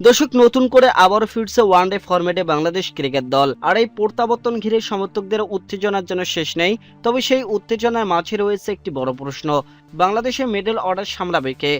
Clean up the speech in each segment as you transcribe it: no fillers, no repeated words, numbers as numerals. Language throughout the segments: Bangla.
দর্শক, নতুন করে আবারও ফিরছে ওয়ানডে ফরম্যাটে বাংলাদেশ ক্রিকেট দল। আর এই প্রত্যাবর্তন ঘিরে সমর্থকদের উত্তেজনার জন্য শেষ নেই। তবে সেই উত্তেজনার মাঝে রয়েছে একটি বড় প্রশ্ন, বাংলাদেশের মিডল অর্ডার সামলাবে কে?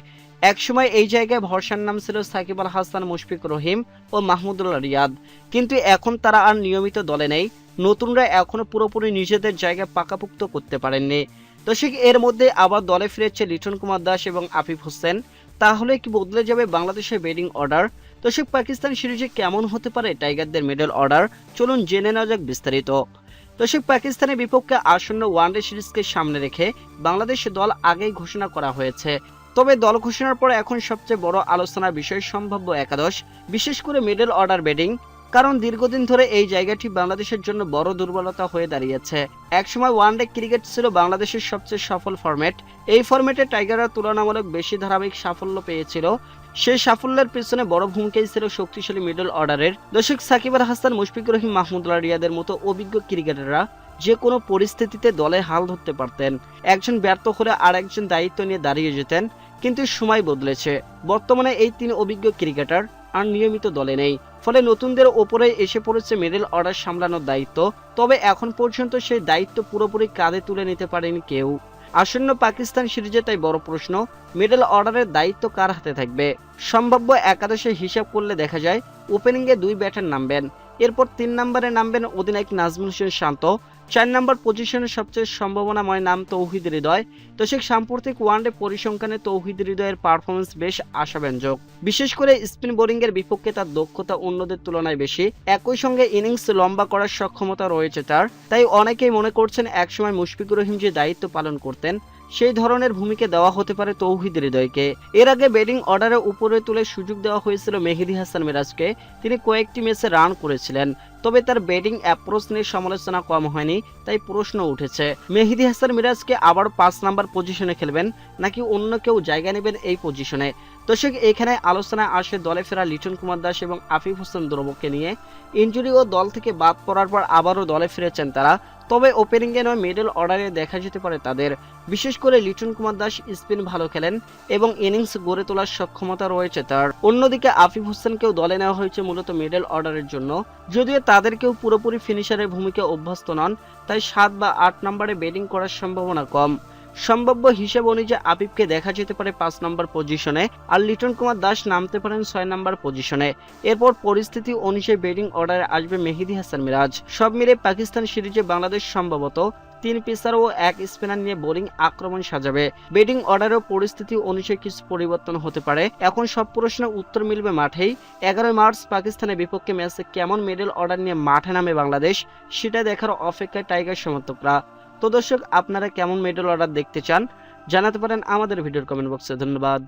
একসময় এই জায়গায় ভরসার নাম ছিল সাকিব আল হাসান, মুশফিকুর রহিম ও মাহমুদুল্লাহ রিয়াদ, কিন্তু এখন তারা আর নিয়মিত দলে নেই। নতুনরা এখনো পুরোপুরি নিজেদের জায়গা পাকাপোক্ত করতে পারেননি। দর্শক, এর মধ্যে আবার দলে ফিরেছে লিটন কুমার দাস এবং আফিফ হোসেন। তাহলে কি বদলে যাবে বাংলাদেশের ব্যাটিং অর্ডার? দর্শক, পাকিস্তান সিরিজে কেমন হতে পারে টাইগারদের মিডল অর্ডার, চলুন জেনে নেওয়া যাক বিস্তারিত। দর্শক, পাকিস্তানের বিপক্ষে আসন্ন ওয়ানডে সিরিজকে সামনে রেখে বাংলাদেশ দল আগেই ঘোষণা করা হয়েছে। তবে দল ঘোষণার পর এখন সবচেয়ে বড় আলোচনার বিষয় সম্ভাব্য একাদশ, বিশেষ করে মিডল অর্ডার ব্যাটিং। কারণ দীর্ঘদিন ধরে এই জায়গাটি বাংলাদেশের জন্য বড় দুর্বলতা হয়ে দাঁড়িয়েছে। একসময় ওয়ানডে ক্রিকেট ছিল বাংলাদেশের সবচেয়ে সফল ফরম্যাট। এই ফরম্যাটে টাইগাররা তুলনামূলক বেশি ধারাবাহিক সাফল্য পেয়েছিল। সেই সাফল্যের পেছনে বড় ভূমিকাই ছিল শক্তিশালী মিডল অর্ডারের। দর্শক, সাকিব আল হাসান, মুশফিকুর রহিম, মাহমুদুল্লাহ রিয়াদের মতো অভিজ্ঞ ক্রিকেটাররা যে কোনো পরিস্থিতিতে দলে হাল ধরতে পারতেন। একজন ব্যর্থ হলে আর একজন দায়িত্ব নিয়ে দাঁড়িয়ে যেতেন। কিন্তু সময় বদলেছে। বর্তমানে এই তিন অভিজ্ঞ ক্রিকেটার আর নিয়মিত দলে নেই। ফলে নতুনদের ওপরে এসে পড়েছে মিডল অর্ডার সামলানোর দায়িত্ব। তবে এখন পর্যন্ত সেই দায়িত্ব পুরোপুরি কাঁধে তুলে নিতে পারেনি কেউ। আসন্ন পাকিস্তান সিরিজে তাই বড় প্রশ্ন, মিডল অর্ডারের দায়িত্ব কার হাতে থাকবে? সম্ভাব্য একাদশের হিসাব করলে দেখা যায় ওপেনিংয়ে দুই ব্যাটার নামবেন। এরপর 3 নম্বরে নামবেন অধিনায়ক নাজমুল হোসেন শান্ত। 4 নম্বর পজিশনে সবচেয়ে সম্ভাবনাময় নাম তৌহিদ হৃদয়। তো সেই সাম্প্রতিক ওয়ানডে পরিসংখ্যানে তৌহিদ হৃদয়ের পারফরমেন্স বেশ আশাব্যঞ্জক। বিশেষ করে স্পিন বোলিংয়ের বিপক্ষে তার দক্ষতা অন্যদের তুলনায় বেশি। একই সঙ্গে ইনিংস লম্বা করার সক্ষমতা রয়েছে তার। তাই অনেকেই মনে করছেন একসময় মুশফিকুর রহিম যে দায়িত্ব পালন করতেন, সেই ধরনের ভূমিকা দেওয়া হতে পারে তৌহিদ হৃদয়কে। এর আগে ব্যাটিং অর্ডারে উপরে তুলে সুযোগ দেওয়া হয়েছিল মেহেদী হাসান মিরাজকে। তিনি কয়েকটি ম্যাচে রান করেছিলেন। তবে তার ব্যাটিং অ্যাপ্রোচ নিয়ে সমালোচনা কম হয়নি, তাই প্রশ্ন উঠেছে মেহেদী হাসান মিরাজকে আবার 5 নাম্বার পজিশনে খেলবেন নাকি অন্য কেউ জায়গা নেবেন এই পজিশনে। দর্শক, এখানে আলোচনায় আসে দলে ফেরা লিটন কুমার দাস এবং আফিফ হোসেন ধ্রুবকে নিয়ে। ইনজুরি ও দল থেকে বাদ পড়ার পর আবারও দলে ফিরেছেন তারা। তবে ওপেনিংয়ে নয়, মিডল অর্ডারে দেখা যেতে পারে তাদের। বিশেষ করে লিটন কুমার দাস স্পিন ভালো খেলেন এবং ইনিংস গড়ে তোলার সক্ষমতা রয়েছে তার। অন্যদিকে আফিফ হোসেনকেও দলে নেওয়া হয়েছে মূলত মিডল অর্ডারের জন্য। যদিও তাদেরকেও পুরোপুরি ফিনিশারের ভূমিকা অভ্যস্ত নন, তাই 7 বা 8 নম্বরে ব্যাটিং করার সম্ভাবনা কম। সম্ভাব্য হিসেব অনুযায়ী আফিফকে দেখা যেতে পারে 5 নম্বর পজিশনে, আর লিটন কুমার দাস নামতে পারেন 6 নম্বর পজিশনে। এরপর পরিস্থিতি অনুযায়ী ব্যাটিং অর্ডারে আসবে মেহেদী হাসান মিরাজ। সব মিলে পাকিস্তান সিরিজে বাংলাদেশ সম্ভবত 3 পেসার ও 1 স্পিনার নিয়ে বোলিং আক্রমণ সাজাবে। ব্যাটিং অর্ডারের পরিস্থিতি অনুযায়ী কিছু পরিবর্তন হতে পারে। এখন সব প্রশ্নের উত্তর মিলবে মাঠেই। 11 মার্চ পাকিস্তানের বিপক্ষে ম্যাচে কেমন মিডল অর্ডার নিয়ে মাঠে নামে বাংলাদেশ, সেটা দেখার অপেক্ষায় টাইগার সমর্থকরা। তো দর্শক, আপনারা কেমন মিডল অর্ডার দেখতে চান জানাতে পারেন আমাদের ভিডিওর কমেন্ট বক্সে। ধন্যবাদ।